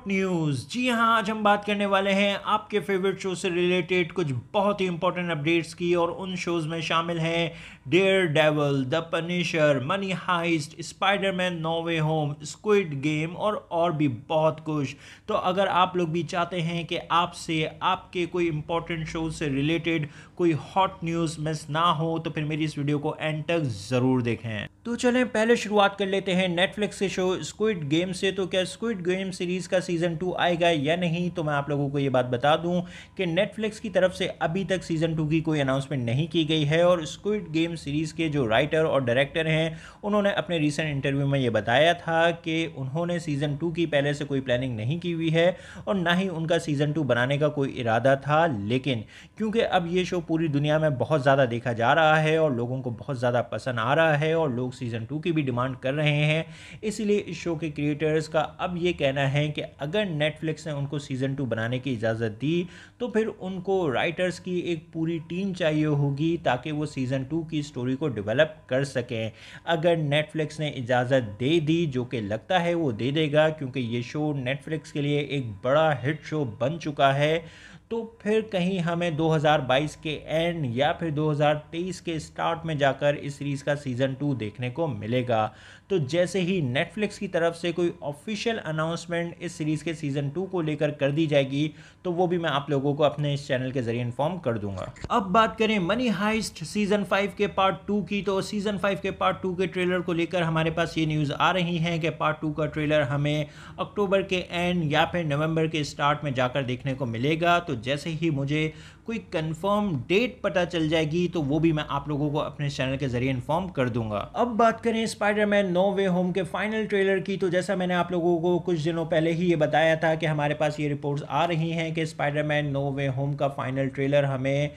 Hot news. जी हाँ, आज हम बात करने वाले हैं आपके फेवरेट शो से रिलेटेड कुछ बहुत ही इंपॉर्टेंट अपडेट्स की। और उन शोज़ में शामिल हैं Daredevil, the Punisher, Money Heist, Spiderman No Way Home, Squid Game और भी बहुत कुछ। तो अगर आप लोग भी चाहते हैं कि आपसे आपके कोई इंपॉर्टेंट शो से रिलेटेड कोई हॉट न्यूज़ मिस ना हो, तो फिर मेरी इस वीडियो को एंड तक ज़रूर देखें। तो चलें पहले शुरुआत कर लेते हैं नेटफ्लिक्स के शो स्क्विड गेम से। तो क्या स्क्विड गेम सीरीज़ का सीज़न 2 आएगा या नहीं, तो मैं आप लोगों को ये बात बता दूं कि नेटफ्लिक्स की तरफ से अभी तक सीज़न 2 की कोई अनाउंसमेंट नहीं की गई है। और स्क्विड गेम सीरीज़ के जो राइटर और डायरेक्टर हैं, उन्होंने अपने रीसेंट इंटरव्यू में ये बताया था कि उन्होंने सीज़न 2 की पहले से कोई प्लानिंग नहीं की हुई है और ना ही उनका सीज़न 2 बनाने का कोई इरादा था। लेकिन क्योंकि अब ये शो पूरी दुनिया में बहुत ज़्यादा देखा जा रहा है और लोगों को बहुत ज़्यादा पसंद आ रहा है और लोग सीज़न 2 की भी डिमांड कर रहे हैं, इसीलिए इस शो के क्रिएटर्स का अब ये कहना है कि अगर नेटफ्लिक्स ने उनको सीज़न 2 बनाने की इजाज़त दी, तो फिर उनको राइटर्स की एक पूरी टीम चाहिए होगी ताकि वो सीज़न 2 की स्टोरी को डेवलप कर सकें। अगर नेटफ्लिक्स ने इजाज़त दे दी, जो कि लगता है वो दे देगा क्योंकि ये शो नेटफ्लिक्स के लिए एक बड़ा हिट शो बन चुका है, तो फिर कहीं हमें 2022 के एंड या फिर 2023 के स्टार्ट में जाकर इस सीरीज़ का सीज़न 2 देखने को मिलेगा। तो जैसे ही नेटफ्लिक्स की तरफ से कोई ऑफिशियल अनाउंसमेंट इस सीरीज़ के सीज़न 2 को लेकर कर दी जाएगी, तो वो भी मैं आप लोगों को अपने इस चैनल के ज़रिए इन्फॉर्म कर दूंगा। अब बात करें मनी हाइस्ट सीज़न 5 के पार्ट 2 की। तो सीज़न 5 के पार्ट 2 के ट्रेलर को लेकर हमारे पास ये न्यूज़ आ रही है कि पार्ट 2 का ट्रेलर हमें अक्टूबर के एंड या फिर नवंबर के स्टार्ट में जाकर देखने को मिलेगा। तो जैसे ही मुझे कोई कंफर्म डेट पता चल जाएगी, तो वो भी मैं आप लोगों को अपने चैनल के जरिए इन्फॉर्म कर दूंगा। अब बात करें स्पाइडरमैन नो वे होम के फाइनल ट्रेलर की। तो जैसा मैंने आप लोगों को कुछ दिनों पहले ही ये बताया था कि हमारे पास ये रिपोर्ट्स आ रही हैं कि स्पाइडरमैन नो वे होम का फाइनल ट्रेलर हमें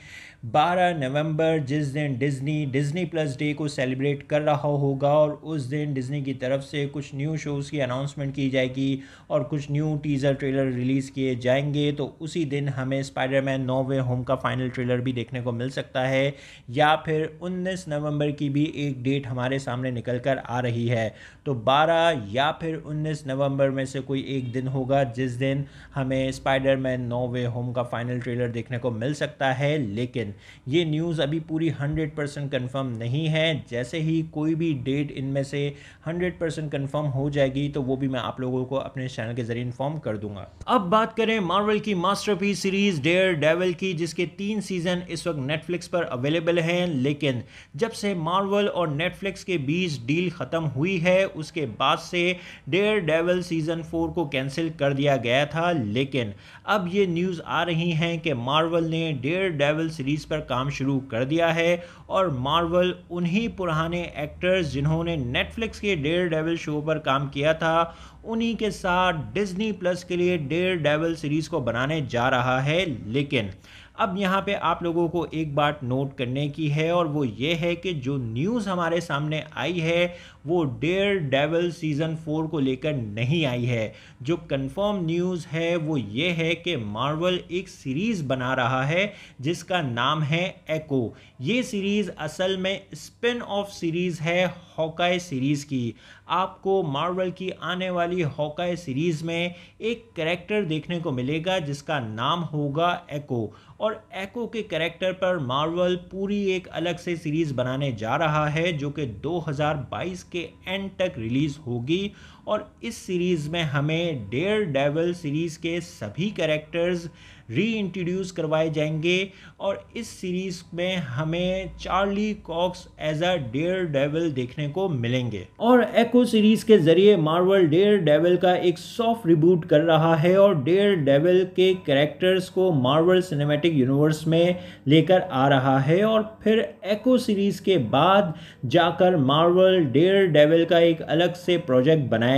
12 नवंबर, जिस दिन डिज्नी प्लस डे को सेलिब्रेट कर रहा होगा, और उस दिन डिज्नी की तरफ से कुछ न्यू शोज़ की अनाउंसमेंट की जाएगी और कुछ न्यू टीज़र ट्रेलर रिलीज़ किए जाएंगे। तो उसी दिन हमें स्पाइडरमैन नो वे होम का फाइनल ट्रेलर भी देखने को मिल सकता है, या फिर 19 नवंबर की भी एक डेट हमारे सामने निकल कर आ रही है। तो 12 या फिर 19 नवंबर में से कोई एक दिन होगा जिस दिन हमें स्पाइडरमैन नो वे होम का फाइनल ट्रेलर देखने को मिल सकता है। लेकिन ये न्यूज़ अभी पूरी 100% कंफर्म नहीं है। जैसे ही कोई भी डेट इनमें से 100% कंफर्म हो जाएगी, तो वो भी मैं आप लोगों को अपने चैनल के जरिए इन्फॉर्म कर दूंगा। अब बात करें मार्वल की मास्टरपीस सीरीज डेयर डेविल की, जिसके 3 सीजन इस वक्त नेटफ्लिक्स पर अवेलेबल हैं। लेकिन जब से मार्वल और नेटफ्लिक्स के बीच डील ख़त्म हुई है, उसके बाद से डेयर डेविल सीजन 4 को कैंसिल कर दिया गया था। लेकिन अब ये न्यूज़ आ रही है कि मार्वल ने डेयर डेविल सीरीज पर काम शुरू कर दिया है, और मार्वल उन्हीं पुराने एक्टर्स जिन्होंने नेटफ्लिक्स के डेयर डेविल शो पर काम किया था, उन्हीं के साथ डिज्नी प्लस के लिए डेयर डेविल सीरीज को बनाने जा रहा है। लेकिन अब यहाँ पे आप लोगों को एक बात नोट करने की है, और वो ये है कि जो न्यूज़ हमारे सामने आई है वो डेयर डेविल सीज़न 4 को लेकर नहीं आई है। जो कंफर्म न्यूज़ है वो ये है कि मार्वल एक सीरीज़ बना रहा है जिसका नाम है एको। ये सीरीज़ असल में स्पिन ऑफ सीरीज़ है हॉकाई सीरीज़ की। आपको मार्वल की आने वाली हॉकाई सीरीज़ में एक कैरेक्टर देखने को मिलेगा जिसका नाम होगा एको, और एको के कैरेक्टर पर मार्वल पूरी एक अलग से सीरीज़ बनाने जा रहा है जो कि 2022 के एंड तक रिलीज़ होगी। और इस सीरीज़ में हमें डेयर डेविल सीरीज़ के सभी कैरेक्टर्स री इंट्रोड्यूस करवाए जाएंगे, और इस सीरीज़ में हमें Charlie Cox as a Daredevil देखने को मिलेंगे। और एको सीरीज़ के ज़रिए मार्वल डेयर डेविल का एक सॉफ्ट रिबूट कर रहा है और डेयर डेविल के कैरेक्टर्स को मार्वल सिनेमैटिक यूनिवर्स में लेकर आ रहा है। और फिर एको सीरीज़ के बाद जाकर मार्वल डेयर डेविल का एक अलग से प्रोजेक्ट बनाएगा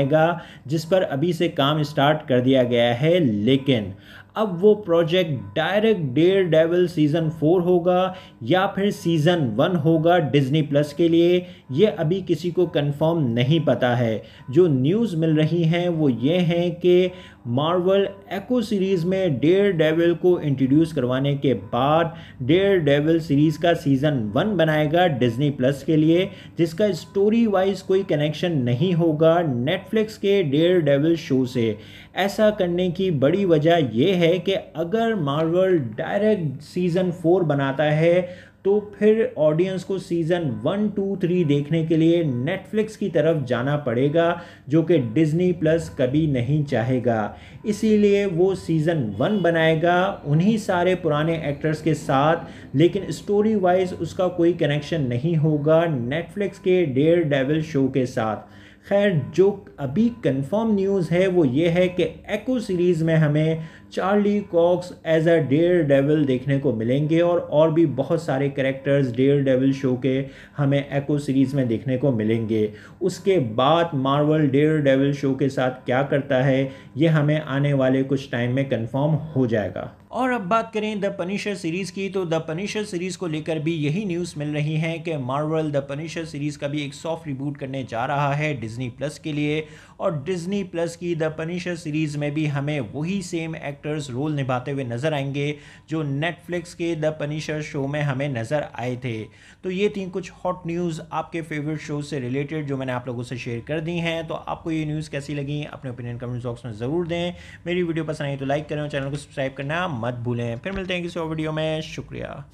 जिस पर अभी से काम स्टार्ट कर दिया गया है। लेकिन अब वो project direct Daredevil season 4 होगा या फिर सीज़न 1 होगा डिज्नी प्लस के लिए, ये अभी किसी को कंफर्म नहीं पता है। जो न्यूज़ मिल रही हैं वो ये हैं कि मार्वल एको सीरीज़ में डेयर डेविल को इंट्रोड्यूस करवाने के बाद डेयर डेविल सीरीज़ का सीज़न 1 बनाएगा डिज्नी प्लस के लिए, जिसका स्टोरी वाइज कोई कनेक्शन नहीं होगा नेटफ्लिक्स के डेयर डेविल शो से। ऐसा करने की बड़ी वजह यह है कि अगर मार्वल डायरेक्ट सीज़न 4 बनाता है तो फिर ऑडियंस को सीज़न 1, 2, 3 देखने के लिए नेटफ्लिक्स की तरफ जाना पड़ेगा, जो कि डिज्नी प्लस कभी नहीं चाहेगा। इसीलिए वो सीज़न 1 बनाएगा उन्हीं सारे पुराने एक्टर्स के साथ, लेकिन स्टोरी वाइज उसका कोई कनेक्शन नहीं होगा नेटफ्लिक्स के डेयर डेविल शो के साथ। खैर, जो अभी कंफर्म न्यूज़ है वो ये है कि एको सीरीज़ में हमें Charlie Cox as a Daredevil देखने को मिलेंगे और भी बहुत सारे कैरेक्टर्स डेयर डेविल शो के हमें एको सीरीज़ में देखने को मिलेंगे। उसके बाद मार्वल डेयर डेविल शो के साथ क्या करता है ये हमें आने वाले कुछ टाइम में कंफर्म हो जाएगा। और अब बात करें द पनिशर सीरीज़ की, तो द पनिशर सीरीज़ को लेकर भी यही न्यूज़ मिल रही है कि मार्वल द पनिशर सीरीज़ का भी एक सॉफ्ट रिबूट करने जा रहा है डिज्नी प्लस के लिए, और डिज्नी प्लस की द पनिशर सीरीज़ में भी हमें वही सेम एक्टर्स रोल निभाते हुए नज़र आएंगे जो नेटफ्लिक्स के द पनिशर शो में हमें नज़र आए थे। तो ये थी कुछ हॉट न्यूज़ आपके फेवरेट शो से रिलेटेड जो मैंने आप लोगों से शेयर कर दी हैं। तो आपको ये न्यूज़ कैसी लगी अपने ओपिनियन कमेंट बॉक्स में ज़रूर दें। मेरी वीडियो पसंद आई तो लाइक करें और चैनल को सब्सक्राइब करना मत भूलें। फिर मिलते हैं किसी और वीडियो में। शुक्रिया।